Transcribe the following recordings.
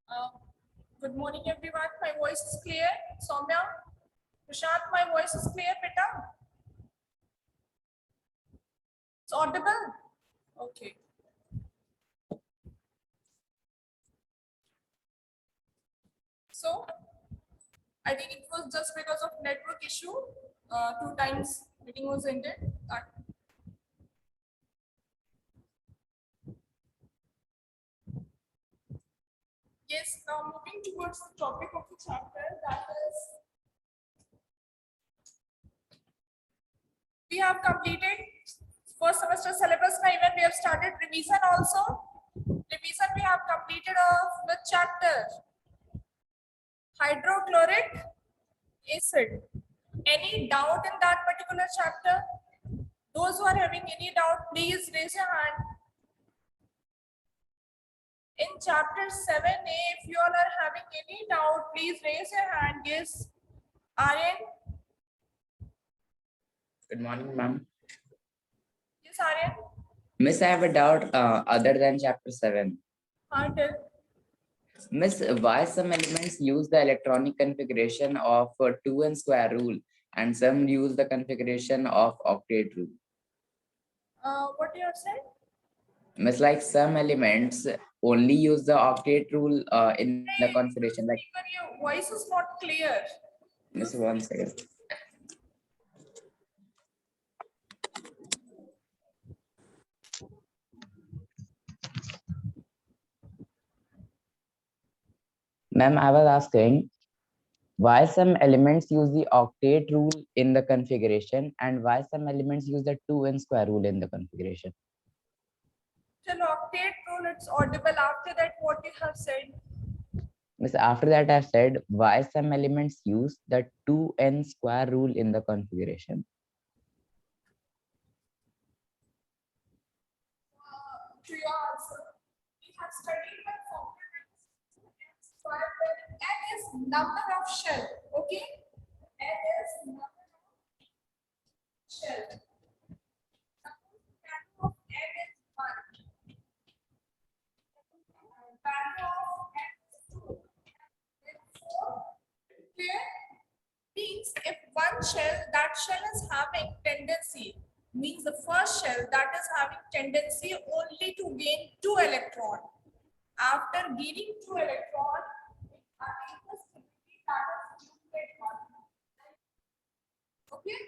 Uh, Good morning, everyone. My voice is clear. Soumya, Prashant, my voice is clear, beta. It's audible. Okay. So, I think it was just because of network issue. Two times meeting was ended. Yes. Now moving towards the topic of the chapter, that is, we have completed first semester syllabus. Now even we have started revision also. Revision we have completed of the chapter hydrochloric acid. Any doubt in that particular chapter? Those who are having any doubt, please raise your hand. In chapter 7a, if you all are having any doubt, please raise your hand. Yes, Aryan. Good morning, ma'am. Yes, Aryan. Miss, I have a doubt other than chapter 7. Tell. Miss, why some elements use the electronic configuration of 2n square rule and some use the configuration of octet rule? What you have said? Miss, like some elements only use the octet rule in the configuration. Like, Your voice is not clear. Miss, 1 second. Ma'am, I was asking why some elements use the octet rule in the configuration and why some elements use the 2n square rule in the configuration. Till octet rule, it's audible. After that, what you have said? Miss, after that, I've said why some elements use the 2n square rule in the configuration. To your answer, we have studied one formula square where n is number of shell. Okay, n is number of shell. Suppose value of n is 1. Value of n is 2. Then 4. Clear? Means if one shell, that shell is having tendency, means the first shell that is having tendency only to gain 2 electron. After gaining 2 electron, it attains the stability that is duplet one. Okay?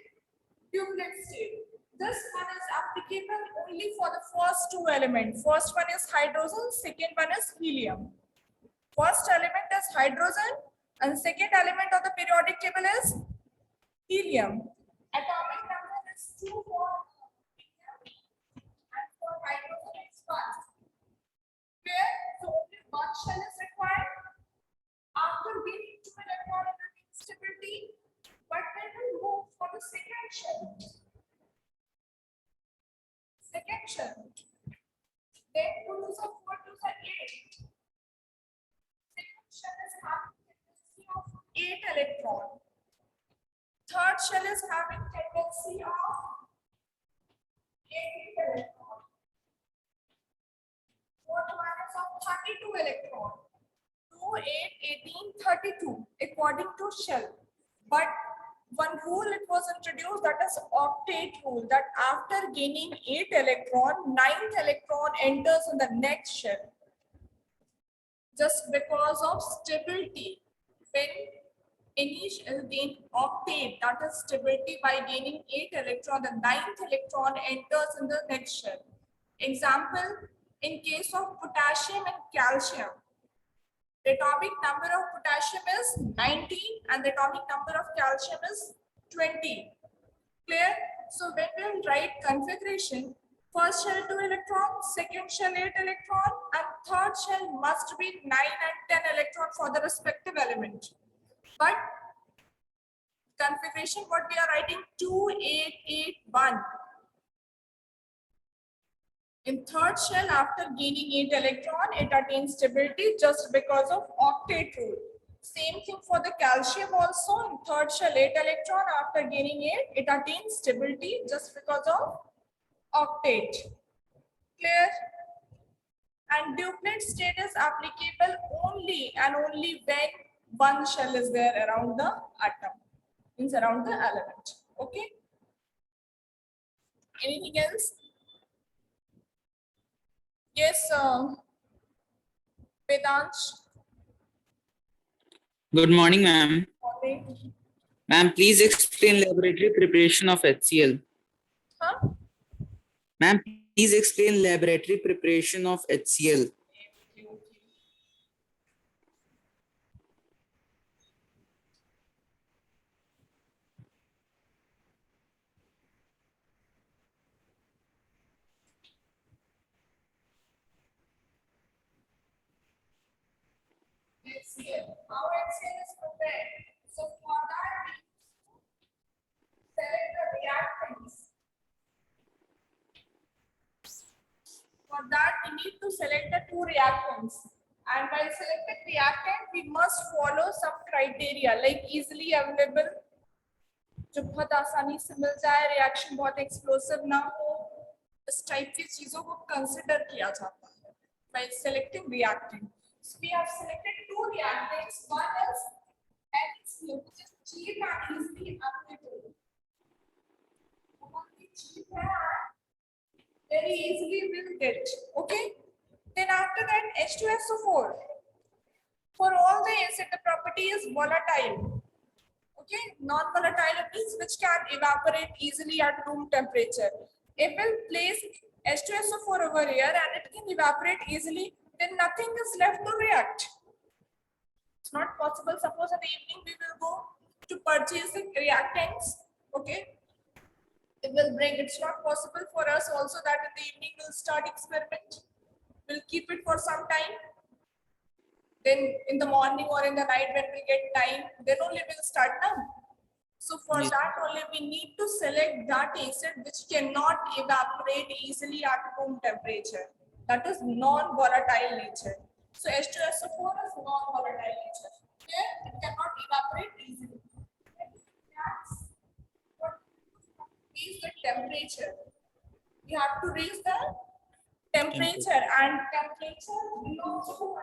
Duplet state. This one is applicable only for the first two elements. First one is hydrogen, second one is helium. First element is hydrogen and second element of the periodic table is helium. Atomic number is 2 for helium and for hydrogen it's 1. Clear? So only one shell is required. After gaining 2 electron in the stability, but then we move for the second shell. Second shell. Then 2 to the 4 to the 8. Second shell is having tendency of 8 electron. Third shell is having tendency of 8 electron. Fourth one is of 32 electron. 2, 8, 18, 32 according to shell. But one rule it was introduced, that is octet rule, that after gaining 8 electron, 9th electron enters in the next shell. Just because of stability. When any shell gain octet, that is stability, by gaining 8 electron, the 9th electron enters in the next shell. Example, in case of potassium and calcium, the atomic number of potassium is 19 and the atomic number of calcium is 20. Clear? So when we will write configuration, first shell 2 electron, second shell 8 electron, and third shell must be 9 and 10 electron for the respective element. But configuration, what we are writing, 2881. In third shell, after gaining 8 electron, it attains stability just because of octet rule. Same thing for the calcium also. In third shell, 8 electron, after gaining 8, it attains stability just because of octet. Clear? And duplet state is applicable only and only when one shell is there around the atom, means around the element. Okay. Anything else? Yes, Vedansh. Good morning, ma'am. Morning. Ma'am, please explain laboratory preparation of HCl. Huh? Ma'am, please explain laboratory preparation of HCl. HCl. How HCl is prepared? So for that, we select the reactants. For that, we need to select the two reactants. And while selecting reactant, we must follow some criteria like easily available, जो बहुत आसानी से मिल जाए, reaction बहुत explosive ना हो, इस type की चीजों को कंसिडर किया जाता है by selecting reactant. So we have selected two reactants. One is HCl, which is cheap and easily available. बहुत ही cheap है, very easily will get. Okay. Then after that, H2SO4. For all the acid, the property is volatile. Okay, non-volatile means which can evaporate easily at room temperature. If we place H2SO4 over here and it can evaporate easily, then nothing is left to react. It's not possible. Suppose in the evening we will go to purchase the reactants. Okay, it will bring. It's not possible for us also that in the evening we'll start experiment. We'll keep it for some time. Then in the morning or in the night when we get time, then only we'll start now. So for Yes. that only we need to select that acid which cannot evaporate easily at room temperature. That is non-volatile nature. So H2SO4 is non-volatile nature. Here it cannot evaporate easily. That's what raise the temperature. We have to raise the temperature and temperature belongs to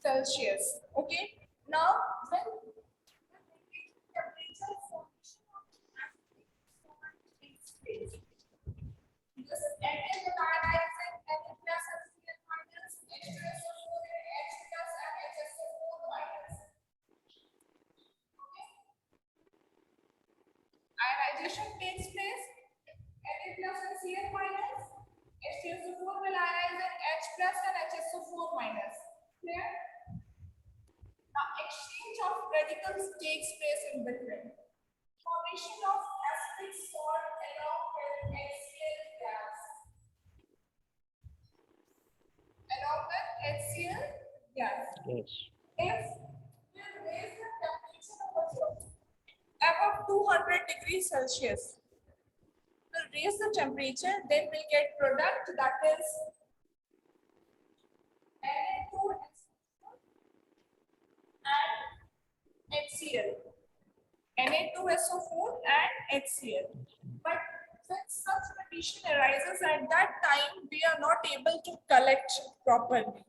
Celsius. Okay. Now, when temperature formation of active solid takes place, this Na will ionize and Na plus and Cl minus, H2SO4 and H plus and HSO4 minus. Okay. Ionization takes place. Na plus and Cl minus, H2SO4 will ionize and H plus and HSO4 minus. Clear? Now, exchange of radicals takes place in between. Formation of acidic salt along with HCl gas. Along with HCl gas. Yes. If we raise the temperature above 200 degrees Celsius, we'll raise the temperature, then we'll get product that is Na2 and HCl. Na2SO4 and HCl. But when such condition arises, at that time we are not able to collect properly.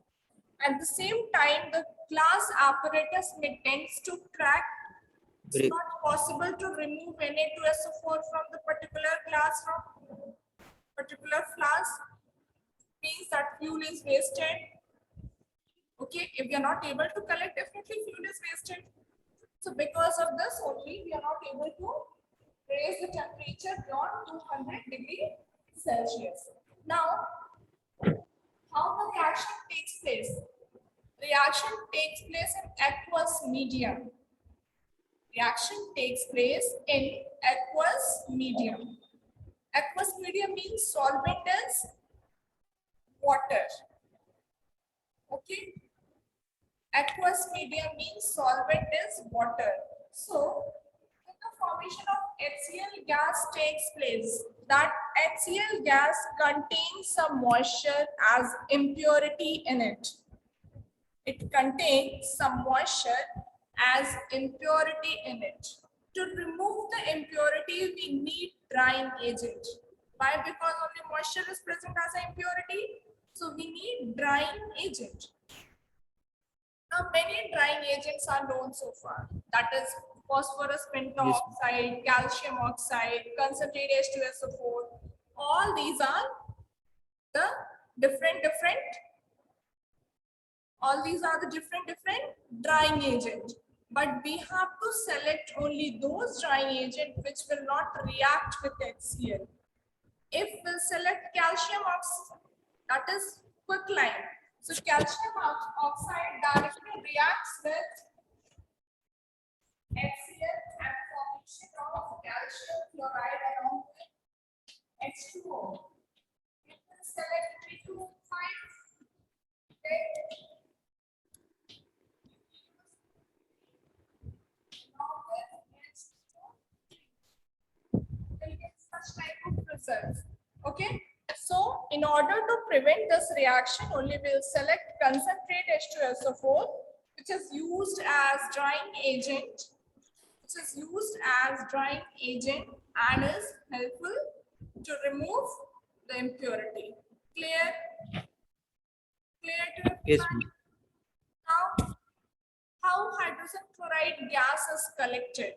At the same time, the glass apparatus may tends to crack. It's Break. not possible to remove Na2SO4 from the particular glass from particular flask. Means that fuel is wasted. Okay, if we are not able to collect, definitely fuel is wasted. So because of this only, we are not able to raise the temperature beyond 200 degrees Celsius. Now, how the reaction takes place? Reaction takes place in aqueous medium. Reaction takes place in aqueous medium. Aqueous medium means solvent is water. Okay. Aqueous medium means solvent is water. So, when the formation of HCl gas takes place, that HCl gas contains some moisture as impurity in it. It contains some moisture as impurity in it. To remove the impurity, we need drying agent. Why? Because only moisture is present as an impurity. So we need drying agent. Now many drying agents are known so far. That is phosphorus pentoxide, calcium oxide, concentrated H2SO4. All these are the different drying agent. But we have to select only those drying agent which will not react with HCl. If we'll select calcium oxide, that is quicklime. So calcium oxide directly reacts with HCl and formation of calcium chloride along with H2O. If we select 325, then will get such type of results. Okay. So in order to prevent this reaction, only we'll select concentrate H2SO4, which is used as drying agent, and is helpful to remove the impurity. Clear? Clear to Yes, everybody? Now, how hydrogen chloride gas is collected?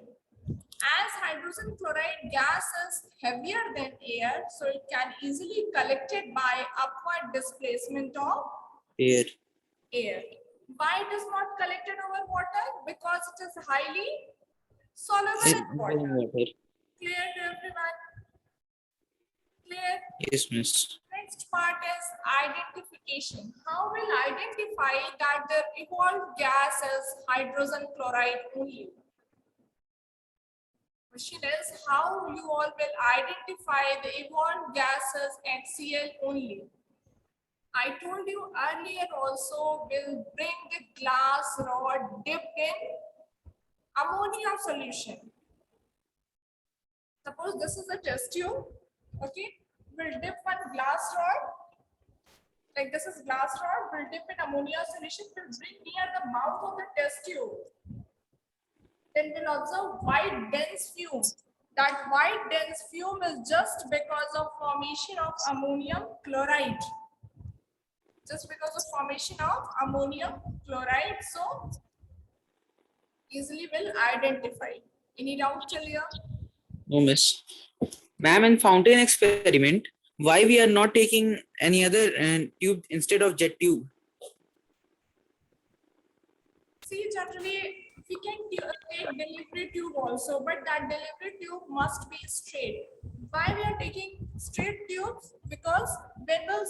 As hydrogen chloride gas is heavier than air, so it can easily collected by upward displacement of here. air. Why it is not collected over water? Because it is highly soluble in water. Clear to everyone? Clear? Yes, miss. Next part is identification. How will identify that the evolved gas is hydrogen chloride only? Question is how you all will identify the evolved gases HCl only. I told you earlier also will bring the glass rod dipped in ammonia solution. Suppose this is a test tube, okay? We'll dip one glass rod, like this is glass rod, we'll dip in ammonia solution, we'll bring near the mouth of the test tube. Then we'll observe white dense fume. That white dense fume is just because of formation of ammonium chloride. Just because of formation of ammonium chloride, so easily will identify. Any doubt till here? No, miss. Ma'am, in fountain experiment, why we are not taking any other tube instead of jet tube? See, generally we can take delivery tube also, but that delivery tube must be straight. Why we are taking straight tubes? Because when we'll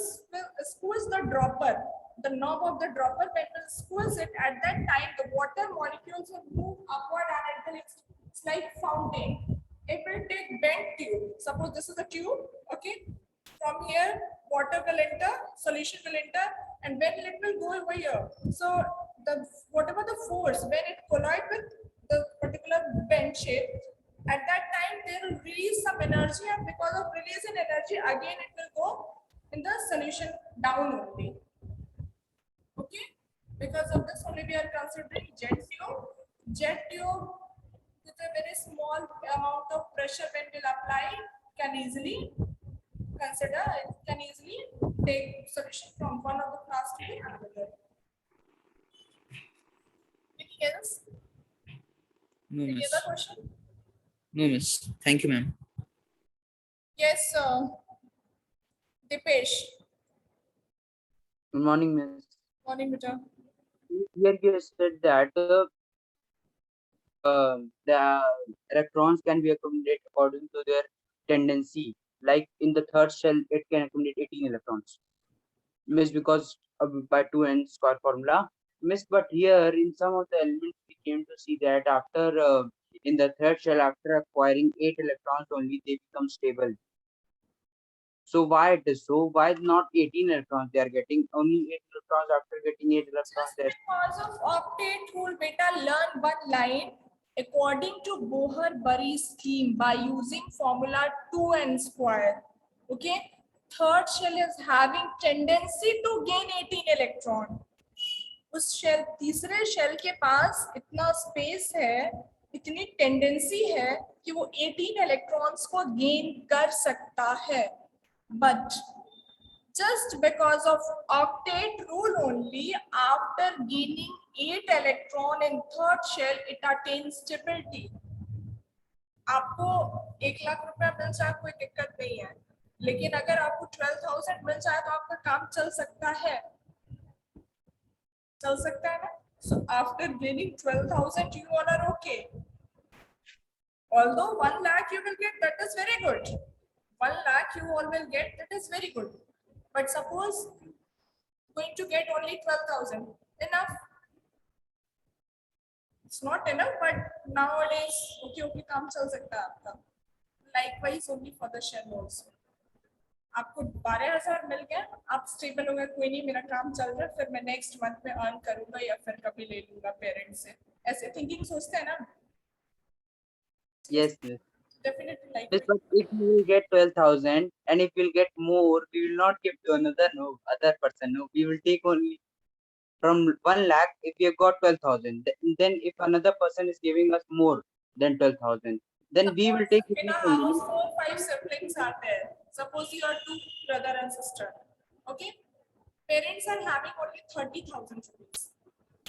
squeeze the dropper, the knob of the dropper, when we'll squeeze it, at that time the water molecules will move upward and it's like fountain. If we take bent tube, suppose this is a tube, okay? From here, water will enter, solution will enter, and when it will go over here. So the whatever the force, when it collide with the particular bent shape, at that time they will release some energy, and because of releasing energy, again it will go in the solution down only. Okay? Because of this only we are considering jet tube. Jet tube with a very small amount of pressure when we'll apply can easily consider, it can easily take solution from one of the class to the another. Anything else? No, Any miss. other question? No, miss. Thank you, ma'am. Yes, Dipesh. Good morning, Miss. Morning, beta. Here you said that the electrons can be accumulated according to their tendency. Like in the third shell, it can accumulate 18 electrons. Miss, because by 2n square formula. Miss, but here in some of the elements we came to see that after in the third shell, after acquiring 8 electrons only, they become stable. So why it is so? Why not 18 electrons? They are getting only 8 electrons after getting 8 electrons. Just because of octet rule, beta, learn one line according to Bohr-Bury scheme by using formula 2n square. Okay, third shell is having tendency to gain 18 electron. उस shell तीसरे shell के पास इतना space है इतनी tendency है कि वो 18 electrons को गेन कर सकता है, but just because of octet rule only, after gaining 8 electron in third shell, it attains stability. आपको 1 लाख रुपया मिल जाए कोई दिक्कत नहीं है, लेकिन अगर आपको 12,000 मिल जाए तो आपका काम चल सकता है, चल सकता है ना. So after gaining 12,000, you all are okay. Although 1 lakh you will get, that is very good. 1 lakh you all will get, that is very good. But suppose going to get only 12,000, enough? It's not enough, but nowadays, okay, काम चल सकता है आपका. Likewise only for the shell also. आपको 12,000 मिल गया, आप stable हो गए, कोई नहीं मेरा काम चल रहा है, फिर मैं नेक्स्ट मंथ में अर्न करूंगा या फिर कभी ले लूंगा पेरेंट्स से, ऐसे थिंकिंग सोचते हैं ना. Yes, yes. Definitely like Yes, but if you will get 12,000 and if we'll get more, we will not give to another other person. No, we will take only from 1 lakh. If we have got 12,000, then if another person is giving us more than 12,000, then we will take it in a equally. house 4 5 siblings are there. Suppose you are 2 brother and sister. Okay, parents are having only 30,000 rupees.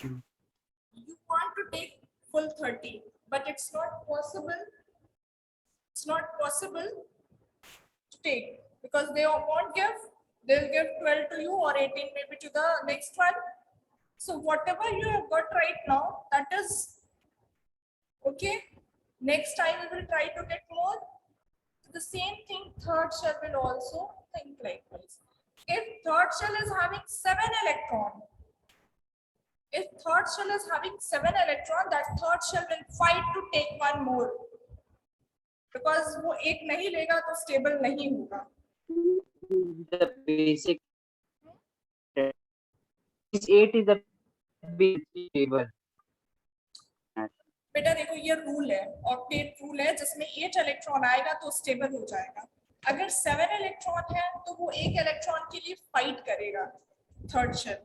You want to take full 30, but it's not possible. It's not possible to take because they won't give. They'll give 12 to you or 18 maybe to the next one. So whatever you have got right now, that is okay. Next time we will try to get more. The same thing, third shell will also think likewise. If third shell is having 7 electron, if third shell is having 7 electron, that third shell will fight to take one more. Because वो एक नहीं लेगा तो stable नहीं होगा. The basic. This 8 is the basic table. बेटा देखो ये रूल है, ऑक्टेट रूल है, जिसमें 8 इलेक्ट्रॉन आएगा तो स्टेबल हो जाएगा. अगर 7 इलेक्ट्रॉन है तो वो एक इलेक्ट्रॉन के लिए फाइट करेगा थर्ड शेल,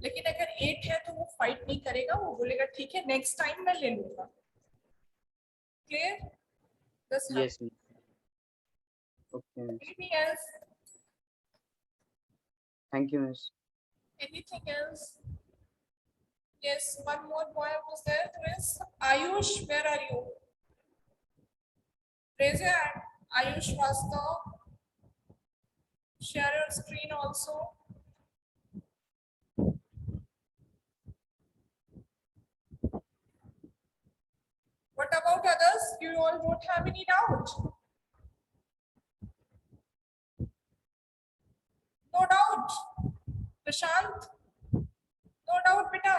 लेकिन अगर 8 है तो वो फाइट नहीं करेगा, वो बोलेगा ठीक है नेक्स्ट टाइम मैं ले लूंगा. Clear? This Yes. Okay. anything else? Thank you, miss. Anything else? Yes, one more boy was there. There is Ayush. Where are you? Raise your hand. Ayush Vastav. Share your screen also. What about others? You all don't have any doubt? No doubt. Prashant? No doubt, beta.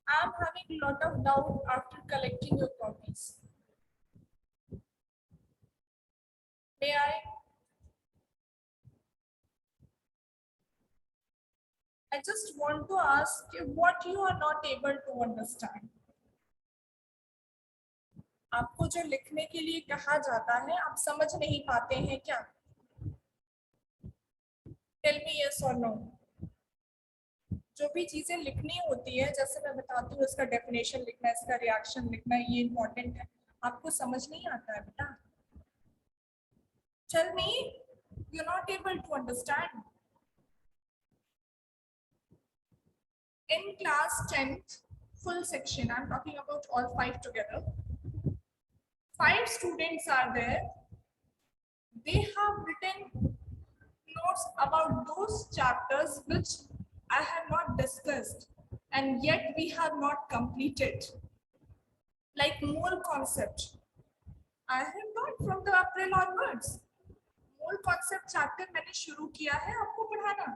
I'm having a lot of doubt after collecting your copies. May I? I just want to ask you what you are not able to understand. आपको जो लिखने के लिए कहा जाता है आप समझ नहीं पाते हैं क्या? Tell me yes or no. जो भी चीजें लिखनी होती है, जैसे मैं बताती हूँ इसका डेफिनेशन लिखना है, इसका रिएक्शन लिखना है, ये इंपॉर्टेंट है, आपको समझ नहीं आता है बेटा? Tell me, you're not able to understand. In class 10th, full section, I'm talking about all 5 together. 5 students are there. They have written notes about those chapters which I have not discussed and yet we have not completed. Like mole concept. I have not from the April onwards. Mole concept chapter मैंने शुरू किया है आपको पढ़ाना,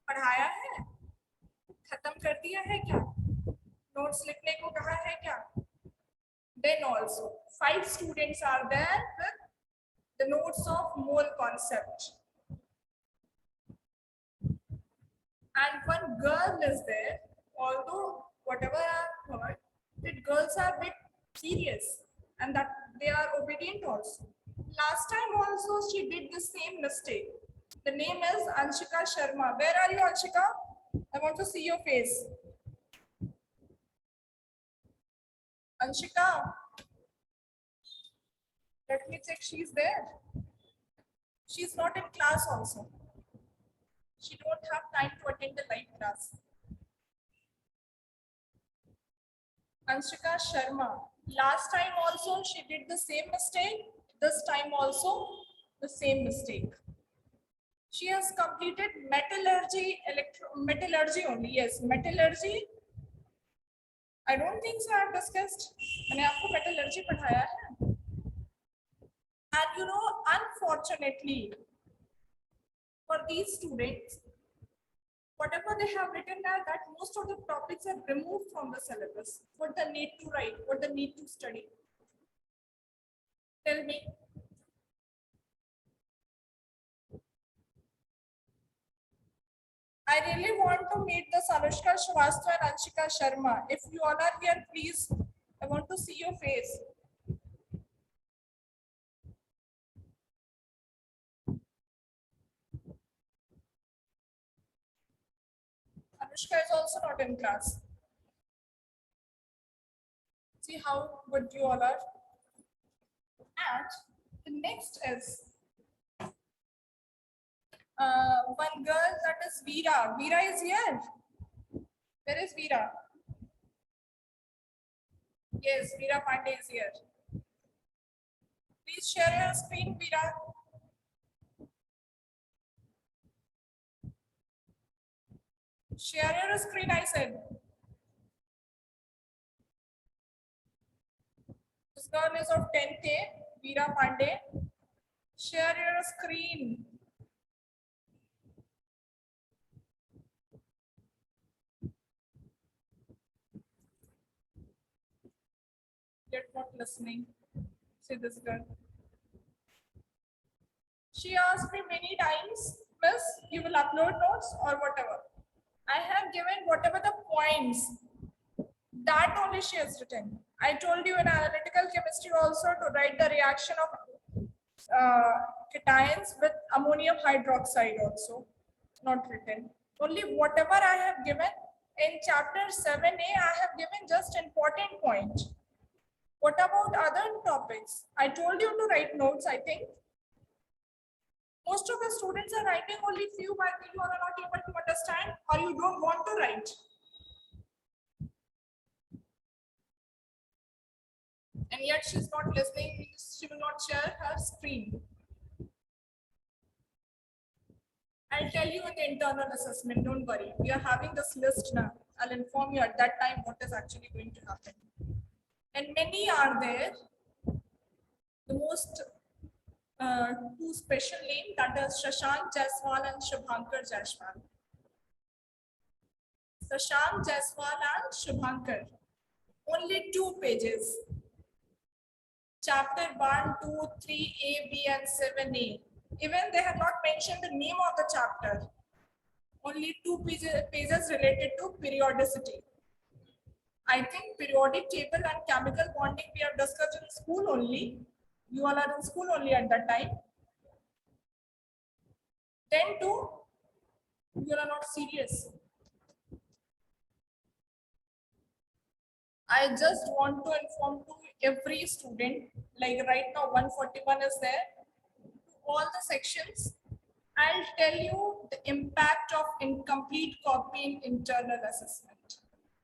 पढ़ाया है, खत्म कर दिया है क्या? नोट्स लिखने को कहा है क्या? Then also 5 students are there with the notes of mole concept. And one girl is there, although whatever I have heard, that girls are a bit serious and that they are obedient also. Last time also she did the same mistake. The name is Anshika Sharma. Where are you, Anshika? I want to see your face. Anshika, let me check. She's there. She's not in class also. She don't have time to attend the live class. Anshika Sharma. Last time also she did the same mistake. This time also the same mistake. She has completed metallurgy, metallurgy only. Yes, metallurgy. I don't think so. I have discussed. मैंने आपको metallurgy पढ़ाया है. And you know, unfortunately, for these students, whatever they have written there, that most of the topics are removed from the syllabus. What they need to write, what they need to study. Tell me. I really want to meet the Sanushka Shrivastava and Anshika Sharma. If you all are here, please, I want to see your face. Anushka is also not in class. See how good you all are. And the next is one girl, that is Veera. Veera is here. Where is Veera? Yes, Veera Pandey is here. Please share your screen, Veera. Share your screen, I said. This girl is of 10th A, Veera Pandey. Share your screen. Yet not listening. See this girl. She asked me many times, Miss, you will upload notes or whatever. I have given whatever the points, that only she has written. I told you in analytical chemistry also to write the reaction of cations with ammonium hydroxide also, not written. Only whatever I have given in chapter 7a, I have given just important point. What about other topics? I told you to write notes, I think. Most of the students are writing only few, but you are not able to understand or you don't want to write. And yet she's not listening, she will not share her screen. I'll tell you in the internal assessment, don't worry. We are having this list now. I'll inform you at that time what is actually going to happen. And many are there. The most two special name, that is Shashank Jaiswal and Shubhankar Jaiswal. Shashank Jaiswal and Shubhankar. Only 2 pages. Chapter 1, 2, 3, A, B, and 7A. Even they have not mentioned the name of the chapter. Only 2 pages related to periodicity. I think periodic table and chemical bonding we have discussed in school only. You all are in school only at that time. Then too, you are not serious. I just want to inform to every student, like right now 141 is there, all the sections. I'll tell you the impact of incomplete copy in internal assessment.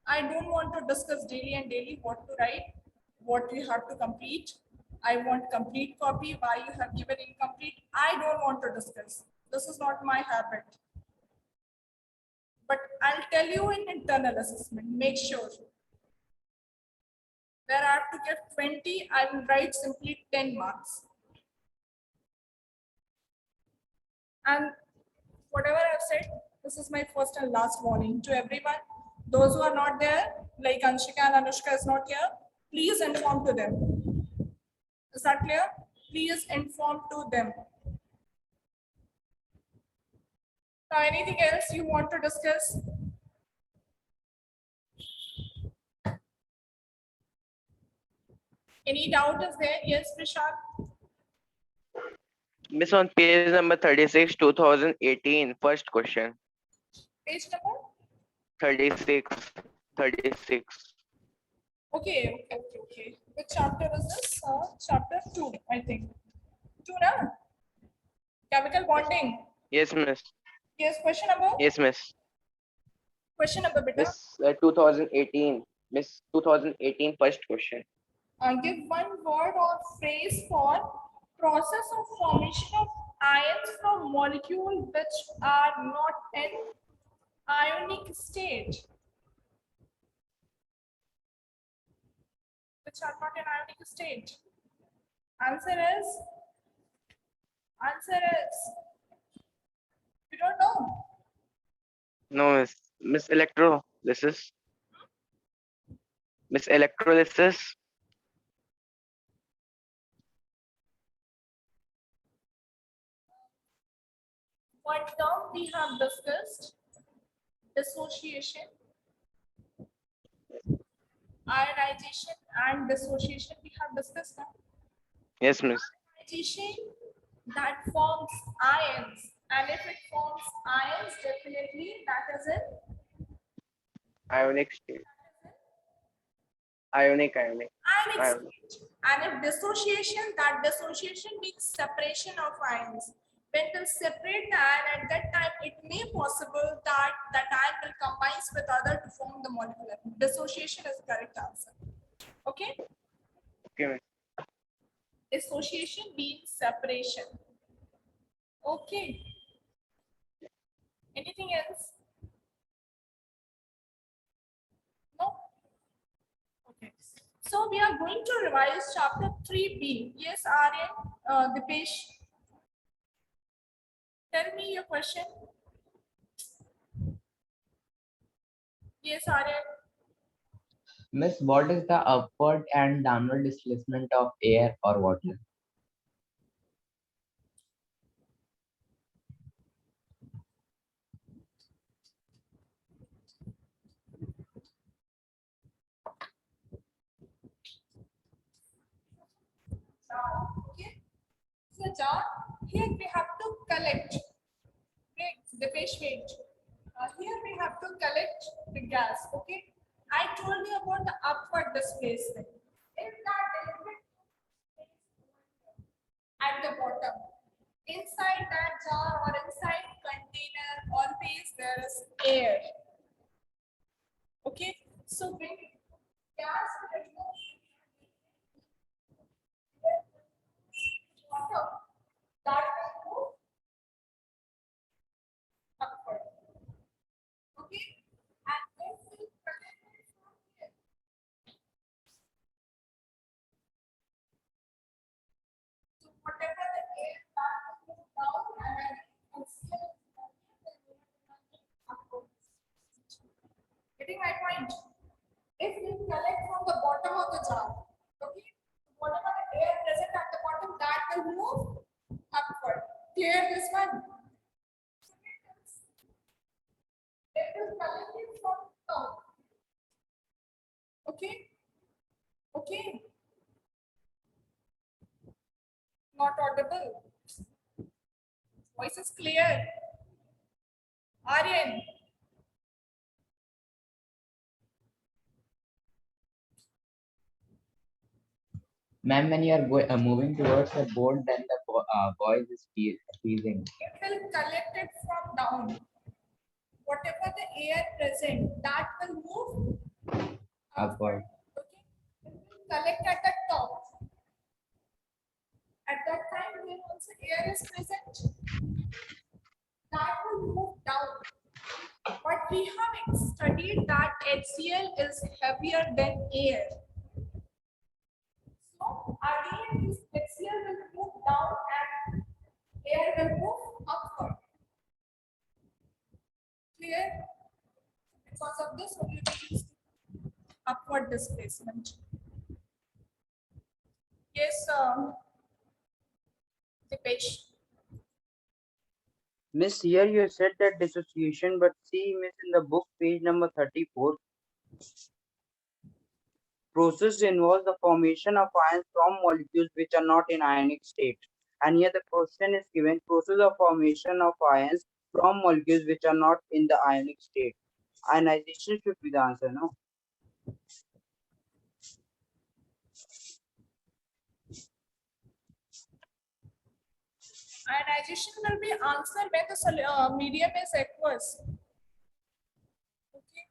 I don't want to discuss daily and daily what to write, what you have to complete. I want complete copy, why you have given incomplete. I don't want to discuss. This is not my habit. But I'll tell you in internal assessment, make sure. Where I have to give 20, I will write simply 10 marks. And whatever I've said, this is my first and last warning to everyone. Those who are not there, like Anshika and Anushka is not here, please inform to them. Is that clear? Please inform to them. Now, anything else you want to discuss? Any doubt is there? Yes, Prashant? Miss, on page number 36, 2018, first question. Page number? 36. 36. Okay. Which chapter is this? Chapter 2, I think. 2, na? Chemical bonding. Yes, miss. Yes, question number? Yes, miss. Question number, beta. Miss 2018. Miss 2018 first question. Give one word or phrase for process of formation of ions from molecule which are not in ionic state. Which are not in ionic state. Answer is. You don't know. No, miss. Miss electrolysis. Miss electrolysis. One term we have discussed, dissociation, ionization and dissociation we have discussed now. Yes, miss. Ionization that forms ions, and if it forms ions, definitely that is in Ionic state. Ionic. ionic state. And if dissociation, that dissociation means separation of ions. When we separate the ion, at that time it may possible that that ion will combine with other to form the molecule. Dissociation is the correct answer. Okay? Okay, miss. Dissociation means separation. Okay. Anything else? No? Okay. So we are going to revise chapter 3b. Yes, Aryan, Dipesh. Tell me your question. Yes, Aryan. Miss, what is the upward and downward displacement of air or water? Okay. So jar, here we have to collect. Wait, Dipesh, wait. Here we have to collect the gas. Okay. I told you about the upward displacement. If that element at the bottom, inside that jar or inside container, always there is air. Okay. So when gas will move water, that will move upward. Okay. And if we connect it from here, so whatever the air that will move down and then still upwards. Getting my point? If we collect from the bottom of the jar, okay, whatever the air present at the bottom, that will move upward. Clear this one? It is collected from top. Okay? Okay? Not audible. Voice is clear. Aryan. Ma'am, when you are moving towards the board, then the voice is freezing. It will collect it from down. Whatever the air present, that will move Upward. Okay. It will collect at the top. At that time, when also air is present, that will move down. But we have studied that HCl is heavier than air. So again, this HCl will move down and air will move upward. Clear? Because of this, we will use upward displacement. Yes, Dipesh. Miss, here you said that dissociation, but see, miss, in the book, page number 34, process involves the formation of ions from molecules which are not in ionic state. And here the question is given, process of formation of ions from molecules which are not in the ionic state. Ionization should be the answer, no? Ionization will be answered when the medium is aqueous. Okay.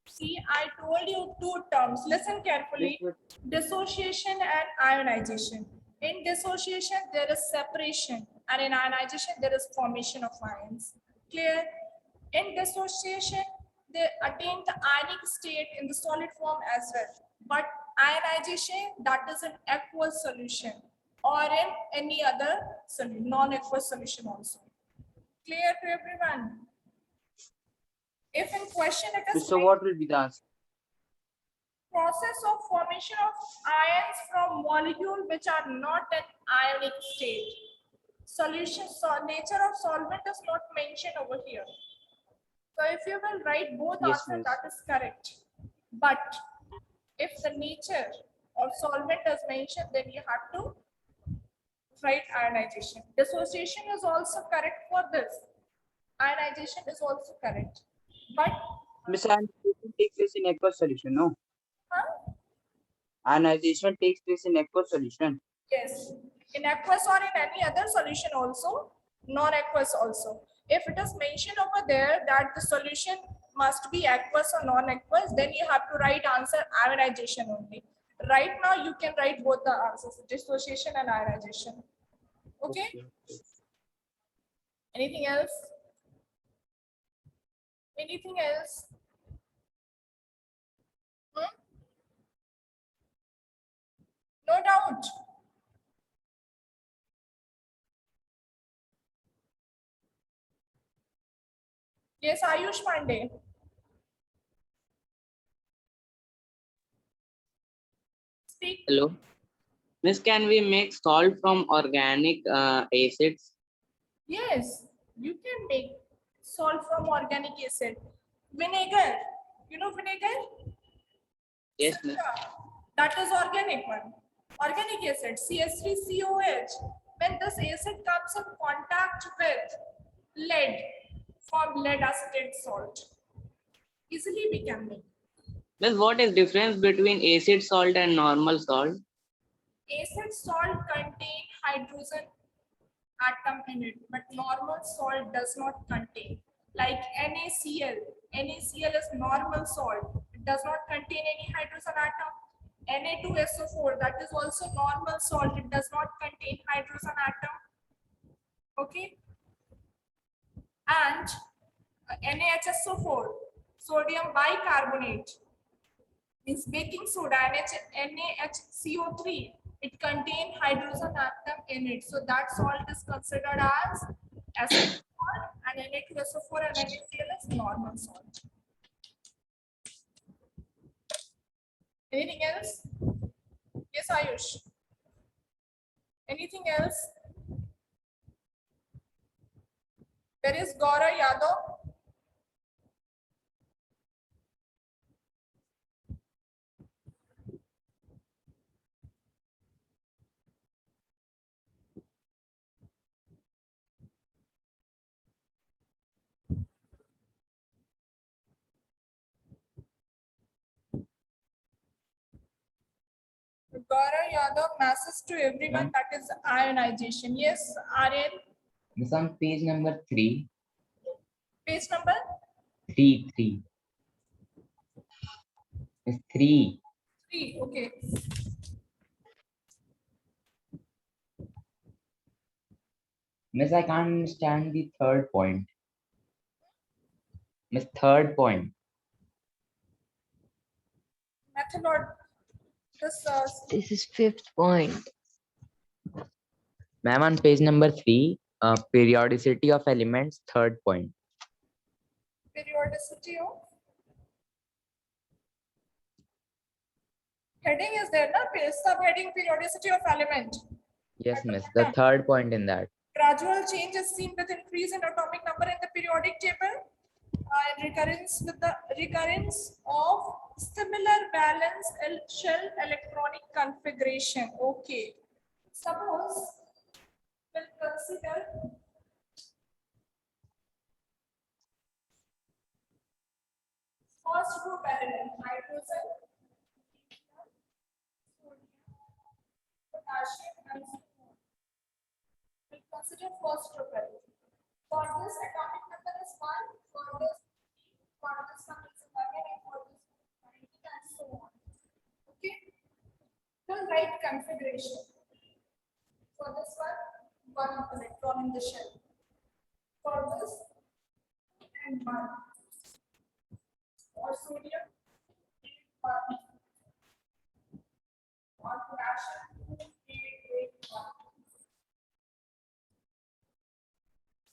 See, I told you two terms. Listen carefully. Dissociation and ionization. In dissociation, there is separation, and in ionization, there is formation of ions. Clear? In dissociation, they attain the ionic state in the solid form as well. But ionization, that is an aqueous solution or in any other solution, non-aqueous solution also. Clear to everyone? If in question it is So what will be the answer? process of formation of ions from molecules which are not in ionic state. Solution, so nature of solvent is not mentioned over here. So if you will write both Yes, answers, miss. that is correct. But if the nature of solvent is mentioned, then you have to write ionization. Dissociation is also correct for this. Ionization is also correct. But Miss, ionization takes place in aqueous solution, no? huh? Ionization takes place in aqueous solution. Yes, in aqueous or in any other solution also, non-aqueous also. If it is mentioned over there that the solution must be aqueous or non-aqueous, then you have to write answer ionization only. Right now, you can write both the answers, dissociation and ionization. Okay? Anything else? Anything else? Hmm? No doubt. Yes, Ayush Pandey. Speak. Hello. Miss, can we make salt from organic acids? Yes, you can make salt from organic acid. Vinegar, you know vinegar? Yes, miss. Silica, that is organic one. Organic acid, CH3COH. When this acid comes in contact with lead, form lead acetate salt. Easily we can make. Miss, what is difference between acid salt and normal salt? Acid salt contain hydrogen atom in it, but normal salt does not contain. Like NaCl. NaCl is normal salt. It does not contain any hydrogen atom. Na2SO4, that is also normal salt. It does not contain hydrogen atom. Okay. And NaHSO4, sodium bicarbonate, is baking soda, NaHCO3. It contains hydrogen atom in it. So that salt is considered as acid salt, and Na2SO4 and NaCl is normal salt. Anything else? Yes, Ayush. Anything else? There is Gaura Yadav. Gaura Yadav, message to everyone, that is ionization. Yes, Aryan. Miss, on page number 3, Page number 3. Miss, 3. 3. Okay. Miss, I can't understand the third point. Miss, third point. Methodology. This is fifth point. Ma'am, on page number 3, periodicity of elements, third point. Periodicity of heading is there, na? Subheading periodicity of element. Yes, miss, the third point in that. Gradual change is seen with increase in atomic number in the periodic table. And recurrence with the recurrence of similar valence shell electronic configuration. Okay. Suppose we'll consider First group element, hydrogen, potassium, and so on. We'll consider first group element. For this atomic number is 1, for this one is 11, and for this 90, and so on. Okay. We'll write configuration. For this one electron in the shell. For this, and 1. For sodium, 1. For potassium, 2, 8, 8, 1.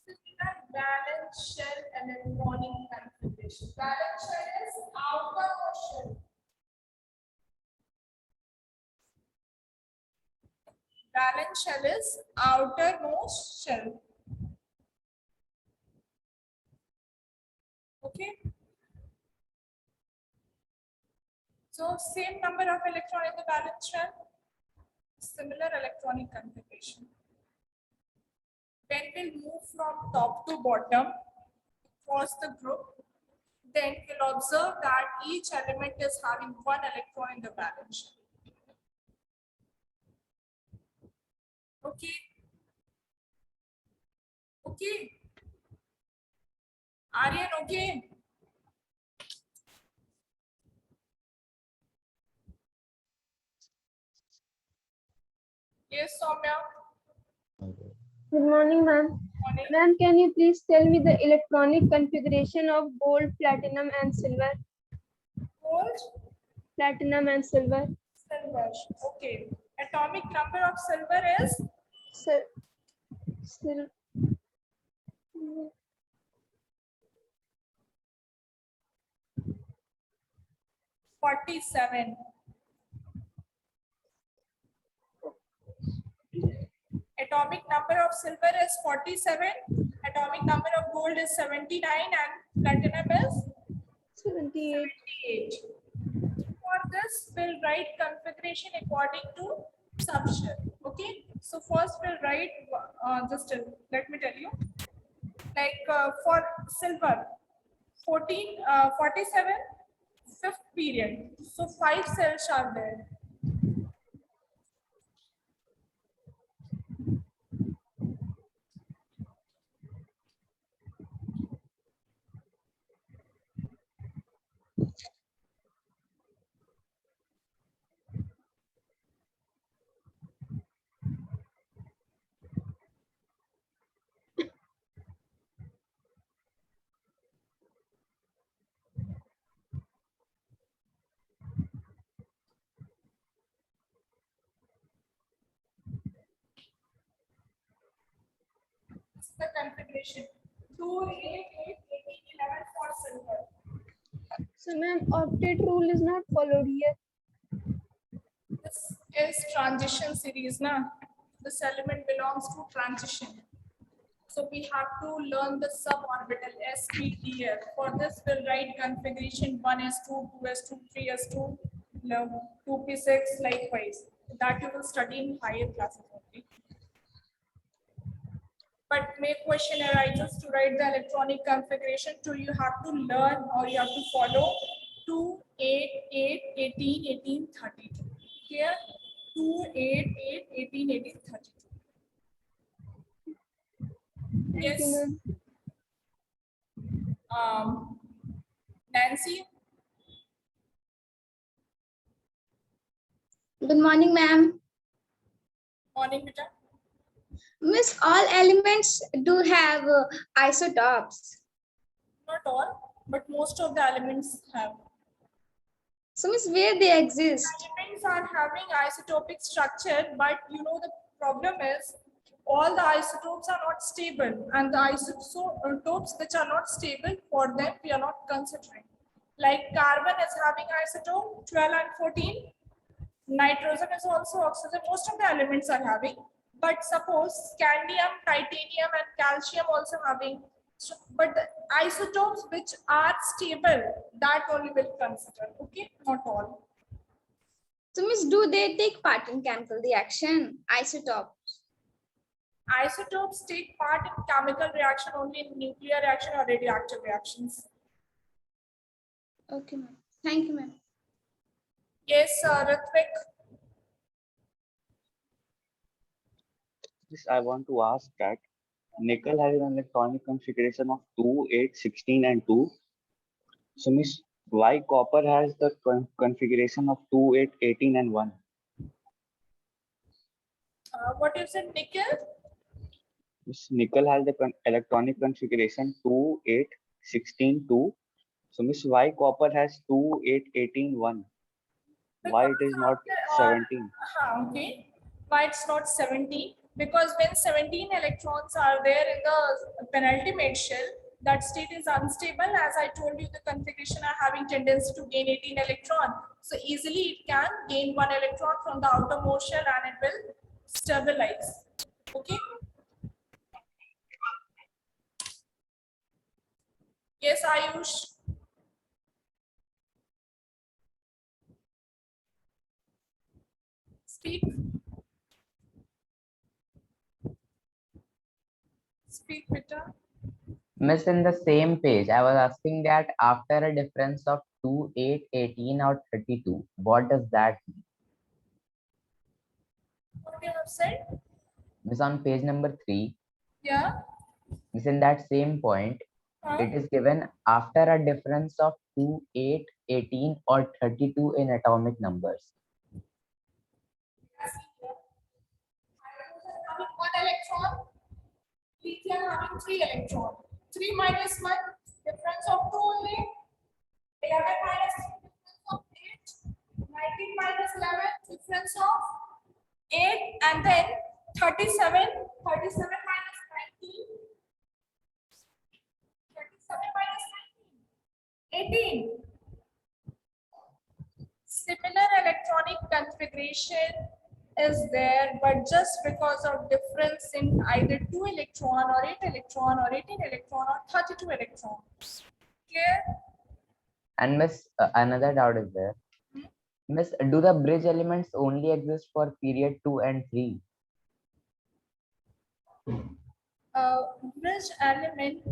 This is the valence shell electronic configuration. Valence shell is outermost shell. Valence shell is outermost shell. Okay. So same number of electron in the valence shell, similar electronic configuration. Then we'll move from top to bottom across the group. Then we'll observe that each element is having 1 electron in the valence shell. Okay. Okay. Aryan, okay. Yes, Soumya. Good morning, ma'am. Morning. Ma'am, can you please tell me the electronic configuration of gold, platinum, and silver? Gold, Platinum and silver. silver. Okay. Atomic number of silver is Sil 47. Atomic number of silver is 47. Atomic number of gold is 79 and platinum is 78. 78. For this, we'll write configuration according to subshell. Okay. So first we'll write let me tell you. Like for silver, 47, fifth period. So 5 cells are there. This is the configuration. 2, 8, 8, 18, 11 for silver. So, ma'am, octet rule is not followed here. This is transition series, na? This element belongs to transition. So we have to learn the suborbital SPTF. For this, we'll write configuration 1s2, 2s2, 3s2, 2p6, likewise. That you will study in higher classes only. But make question arises to write the electronic configuration. So you have to learn or you have to follow 2, 8, 8, 18, 18, 32. Here, 2, 8, 8, 18, 18, 32. Yes. Nancy. Good morning, ma'am. Morning, beta. Miss, all elements do have isotopes. Not all, but most of the elements have. So, Miss, where they exist? Elements are having isotopic structure, but you know the problem is all the isotopes are not stable, and the isotopes which are not stable, for them we are not considering. Like carbon is having isotope 12 and 14. Nitrogen is also oxygen. Most of the elements are having, but suppose scandium, titanium, and calcium also having. So, but the isotopes which are stable, that only will consider. Okay, not all. So, Miss, do they take part in chemical reaction? Isotopes. Isotopes take part in chemical reaction only in nuclear reaction or radioactive reactions. Okay, ma'am. Thank you, ma'am. Yes, Ritvik. This I want to ask that nickel has an electronic configuration of 2, 8, 16, and 2. So, Miss, why copper has the configuration of 2, 8, 18, and 1? What you said, Nikhil? Miss, nickel has the electronic configuration 2, 8, 16, 2. So, Miss, why copper has 2, 8, 18, 1? Why it is not 17? Okay. Why it's not 17? Because when 17 electrons are there in the penultimate shell, that state is unstable. As I told you, the configuration are having tendency to gain 18 electron. So easily it can gain 1 electron from the outermost shell and it will stabilize. Okay. Yes, Ayush. Speak. Speak, Peter. Miss, in the same page, I was asking that after a difference of 2, 8, 18, or 32, what does that mean? What you have said? Miss, on page number 3, Yeah. Miss, in that same point, it is given after a difference of 2, 8, 18, or 32 in atomic numbers. Having 1 electron, lithium having 3 electron. 3 minus 1, difference of 2 only. 11 minus 2, difference of 8. 19 minus 11, difference of 8. And then 37. 37 minus 19. 37 minus 19. 18. Similar electronic configuration is there, but just because of difference in either 2 electron or 8 electron or 18 electron or 32 electrons. Clear? And Miss, another doubt is there. Miss, do the bridge elements only exist for period 2 and 3? Bridge element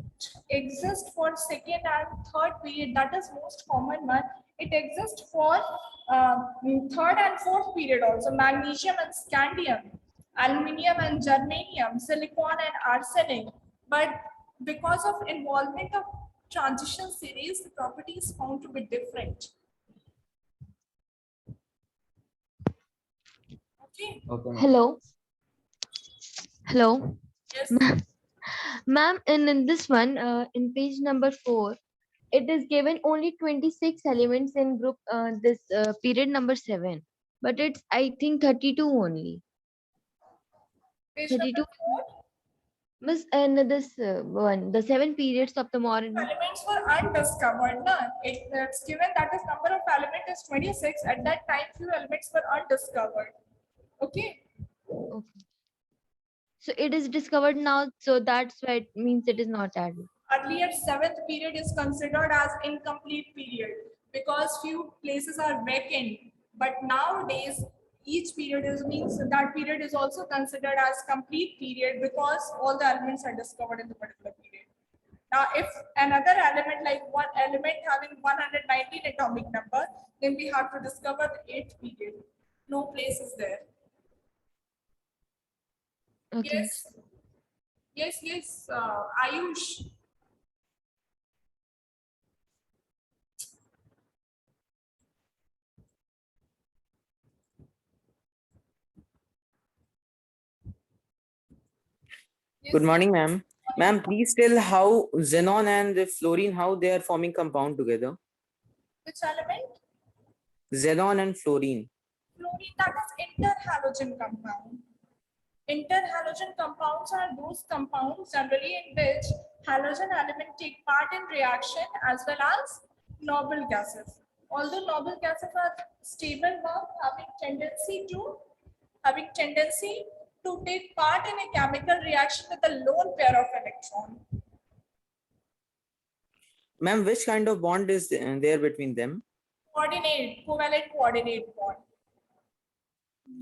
exists for second and third period. That is most common one. It exists for third and fourth period also. Magnesium and scandium, aluminium and germanium, silicon and arsenic. But because of involvement of transition series, the property is found to be different. Okay. Hello. Hello. Yes. Ma'am, in this one, in page number 4, it is given only 26 elements in group this period number 7, but it's I think 32 only. Page 32. number 4. Miss, and this one, the 7 periods of the modern. Elements were undiscovered. No? It's given that is number of element is 26. At that time, few elements were undiscovered. Okay. Okay. So it is discovered now, so that's why it means it is not added. Earlier, 7th period is considered as incomplete period because few places are vacant. But nowadays, each period is means that period is also considered as complete period because all the elements are discovered in the particular period. Now, if another element like one element having 119 atomic number, then we have to discover the 8th period. No place is there. Okay. Yes. Yes, yes, Ayush. Good morning, ma'am. Ma'am, please tell how xenon and the fluorine, how they are forming compound together. Which element? Xenon and fluorine. Fluorine, that is interhalogen compound. Interhalogen compounds are those compounds generally in which halogen element take part in reaction as well as noble gases. Although noble gases are stable now, having tendency to take part in a chemical reaction with a lone pair of electron. Ma'am, which kind of bond is there between them? Coordinate, covalent coordinate bond.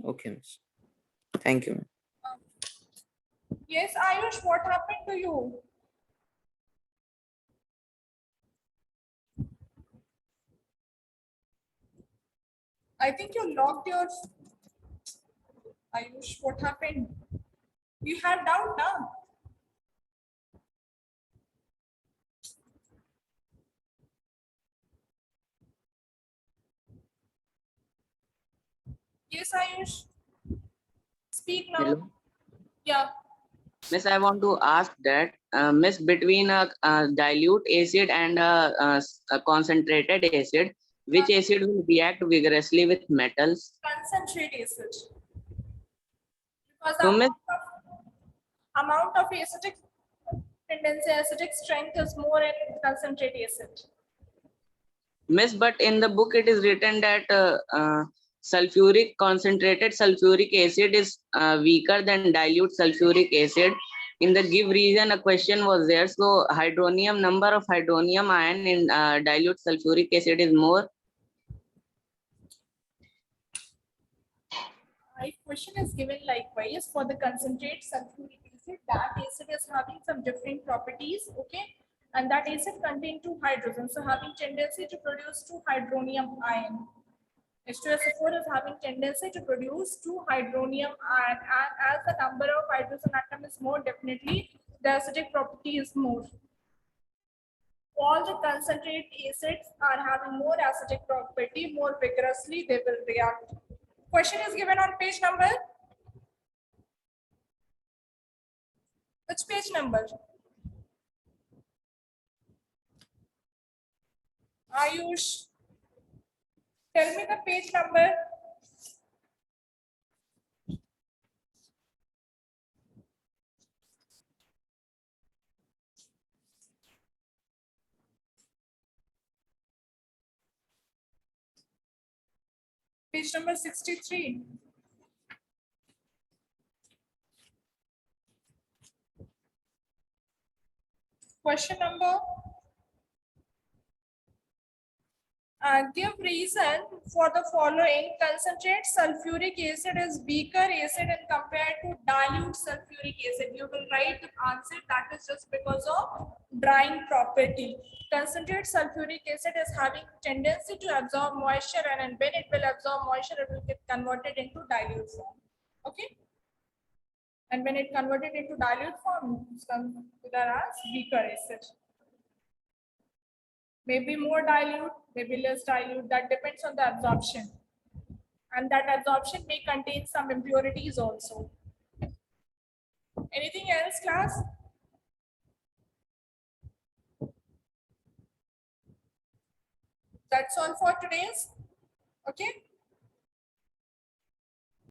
Okay, miss. Thank you. Yes, Ayush, what happened to you? I think you locked your. Ayush, what happened? You had doubt now. Yes, Ayush. Speak now. Hello. Yeah. Miss, I want to ask that, Miss, between a dilute acid and a concentrated acid, which acid will react vigorously with metals? Concentrate acid. Because So, Miss, amount of acidic tendency, acidic strength is more in concentrate acid. Miss, but in the book it is written that concentrated sulfuric acid is weaker than dilute sulfuric acid. In the give reason, a question was there. So, number of hydronium ion in dilute sulfuric acid is more. My question is given likewise for the concentrate sulfuric acid. That acid is having some different properties, okay? And that acid contain 2 hydrogens, so having tendency to produce 2 hydronium ion. H2SO4 is having tendency to produce 2 hydronium ion, and as the number of hydrogen atom is more, definitely the acidic property is more. All the concentrate acids are having more acidic property, more vigorously they will react. Question is given on page number. Which page number? Ayush, tell me the page number. Page number 63. Question number. Give reason for the following. Concentrate sulfuric acid is weaker acid and compared to dilute sulfuric acid. You will write the answer, that is just because of drying property. Concentrate sulfuric acid is having tendency to absorb moisture, and when it will absorb moisture, it will get converted into dilute form. Okay. And when it converted into dilute form, it's considered as weaker acid. Maybe more dilute, maybe less dilute, that depends on the absorption. And that absorption may contain some impurities also. Anything else, class? That's all for today's. Okay.